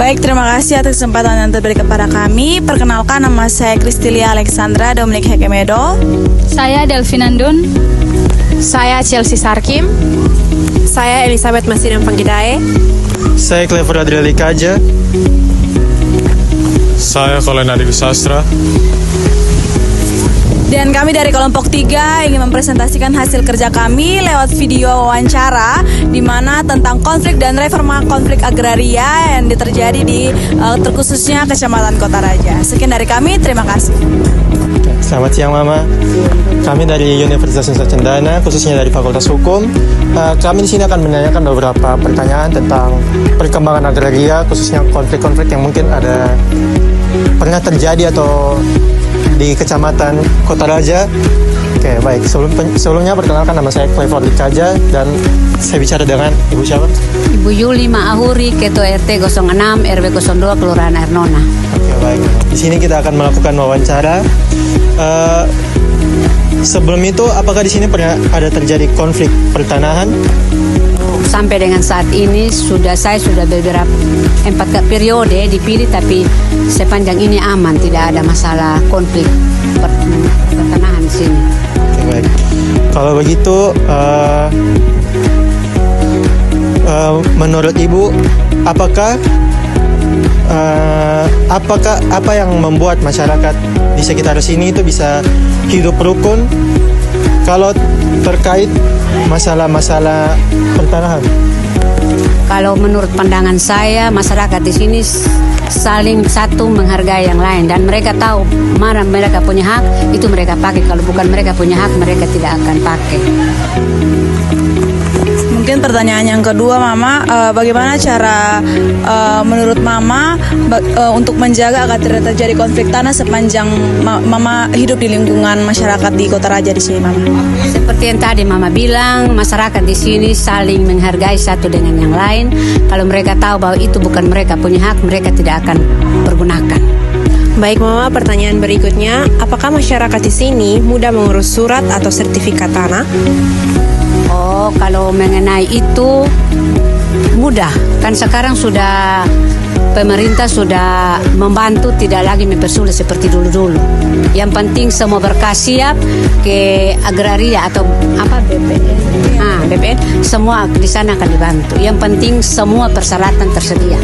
Baik, terima kasih atas kesempatan yang terberi kepada kami. Perkenalkan, nama saya Kristilia Alexandra Dominik Hekemedo. Saya Delvin Andun. Saya Chelsea Sarkim. Saya Elizabeth Masidang Panggidae. Saya Clever Adriali Kaja. Saya Kolen Adi Sastra. Dan kami dari kelompok 3 ingin mempresentasikan hasil kerja kami lewat video wawancara di mana tentang konflik dan reforma konflik agraria yang terjadi di terkhususnya Kecamatan Kota Raja. Sekian dari kami, terima kasih. Selamat siang Mama. Kami dari Universitas Nusa Cendana, khususnya dari Fakultas Hukum. Kami di sini akan menanyakan beberapa pertanyaan tentang perkembangan agraria, khususnya konflik-konflik yang mungkin ada pernah terjadi atau di Kecamatan Kota Raja. Oke, baik. Sebelumnya perkenalkan, nama saya Clever Kaja dan saya bicara dengan Ibu siapa? Ibu Yuli Maahuri, Ketua RT 06 RW 02 Kelurahan Ernona. Oke, baik. Di sini kita akan melakukan wawancara. Sebelum itu, apakah di sini pernah ada terjadi konflik pertanahan? Sampai dengan saat ini saya sudah beberapa 4 periode dipilih, tapi sepanjang ini aman, tidak ada masalah konflik pertanahan di sini. Oke, baik. Kalau begitu, menurut Ibu, apakah apa yang membuat masyarakat di sekitar sini itu bisa hidup rukun kalau terkait masalah-masalah pertanahan? Kalau menurut pandangan saya, masyarakat di sini saling satu menghargai yang lain, dan mereka tahu mana mereka punya hak, itu mereka pakai. Kalau bukan mereka punya hak, mereka tidak akan pakai. Mungkin pertanyaan yang kedua, Mama, bagaimana cara menurut Mama untuk menjaga agar tidak terjadi konflik tanah sepanjang Mama hidup di lingkungan masyarakat di Kota Raja di sini, Mama? Seperti yang tadi Mama bilang, masyarakat di sini saling menghargai satu dengan yang lain. Kalau mereka tahu bahwa itu bukan mereka punya hak, mereka tidak akan pergunakan. Baik Mama, pertanyaan berikutnya, apakah masyarakat di sini mudah mengurus surat atau sertifikat tanah? Oh, kalau mengenai itu mudah. Kan sekarang sudah pemerintah sudah membantu, tidak lagi mempersulit seperti dulu-dulu. Yang penting semua berkas siap ke agraria atau apa BPN, semua di sana akan dibantu. Yang penting semua persyaratan tersedia.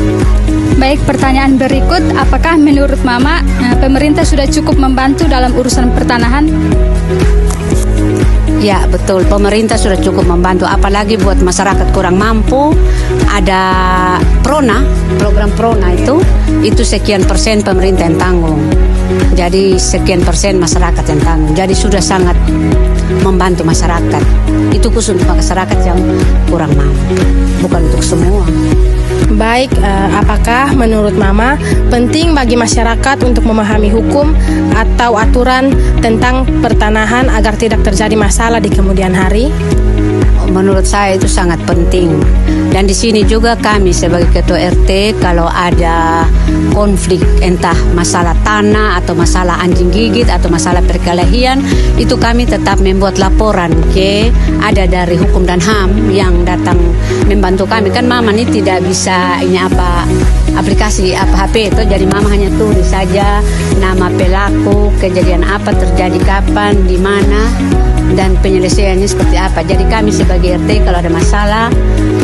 Baik, pertanyaan berikut, apakah menurut Mama pemerintah sudah cukup membantu dalam urusan pertanahan? Ya, betul. Pemerintah sudah cukup membantu. Apalagi buat masyarakat kurang mampu, ada program Prona itu sekian persen pemerintah yang tanggung. Jadi sekian persen masyarakat yang tanggung. Jadi sudah sangat membantu masyarakat. Itu khusus untuk masyarakat yang kurang mampu, bukan untuk semua. Baik, apakah menurut Mama penting bagi masyarakat untuk memahami hukum atau aturan tentang pertanahan agar tidak terjadi masalah di kemudian hari? Menurut saya itu sangat penting. Dan di sini juga kami sebagai ketua RT, kalau ada konflik entah masalah tanah atau masalah anjing gigit atau masalah perkelahian, itu kami tetap membuat laporan ada dari hukum dan HAM yang datang membantu kami. Kan Mama ini tidak bisa aplikasi HP itu, jadi Mama hanya tulis saja nama pelaku, kejadian apa terjadi kapan, di mana, dan penyelesaiannya seperti apa. Jadi kami sebagai RT kalau ada masalah,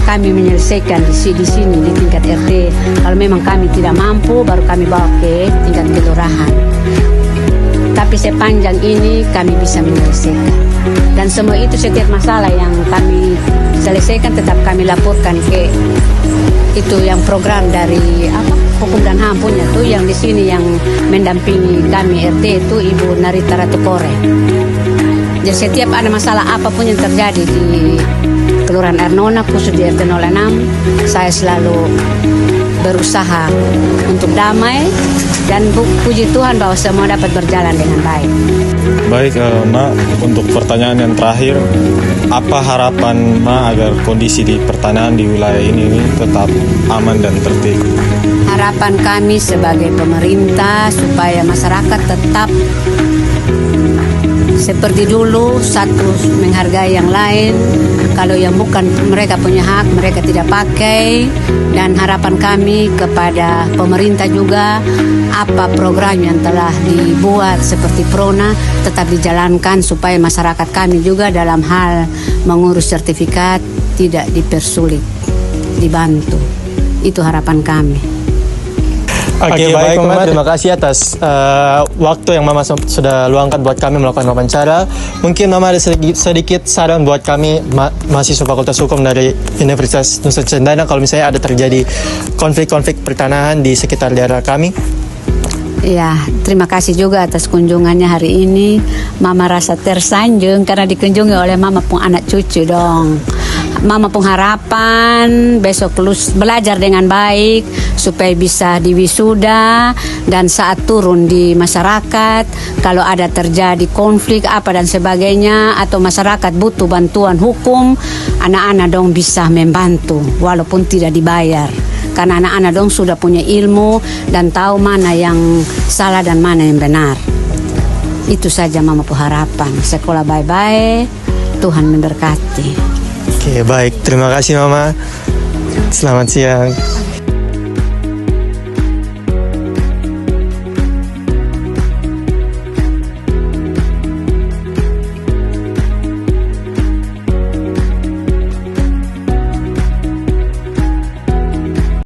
kami menyelesaikan di sini di tingkat RT. Kalau memang kami tidak mampu, baru kami bawa ke tingkat kelurahan. Tapi sepanjang ini kami bisa menyelesaikan. Dan semua itu, setiap masalah yang kami selesaikan tetap kami laporkan ke itu yang program dari hukum dan HAM punya tuh, yang di sini yang mendampingi kami RT itu Ibu Narita Ratukore. Jadi setiap ada masalah apapun yang terjadi di Kelurahan Ernona, khusus di RT 06, saya selalu berusaha untuk damai, dan puji Tuhan bahwa semua dapat berjalan dengan baik. Baik, Ma, untuk pertanyaan yang terakhir, apa harapan Ma agar kondisi di pertanahan di wilayah ini tetap aman dan tertib? Harapan kami sebagai pemerintah supaya masyarakat tetap seperti dulu, satu menghargai yang lain. Kalau yang bukan mereka punya hak, mereka tidak pakai. Dan harapan kami kepada pemerintah juga, apa program yang telah dibuat seperti Prona tetap dijalankan supaya masyarakat kami juga dalam hal mengurus sertifikat tidak dipersulit, dibantu. Itu harapan kami. Oke, baik Mama, terima kasih atas waktu yang Mama sudah luangkan buat kami melakukan wawancara. Mungkin Mama ada sedikit saran buat kami mahasiswa Fakultas Hukum dari Universitas Nusa Cendana kalau misalnya ada terjadi konflik-konflik pertanahan di sekitar daerah kami. Ya, terima kasih juga atas kunjungannya hari ini. Mama rasa tersanjung karena dikunjungi oleh Mama pun anak cucu dong. Mama pun harapan besok lulus belajar dengan baik supaya bisa diwisuda, dan saat turun di masyarakat kalau ada terjadi konflik apa dan sebagainya atau masyarakat butuh bantuan hukum, anak-anak dong bisa membantu walaupun tidak dibayar. Karena anak-anak dong sudah punya ilmu dan tahu mana yang salah dan mana yang benar. Itu saja Mama pun harapan. Sekolah bye-bye, Tuhan memberkati. Oke, baik. Terima kasih Mama. Selamat siang.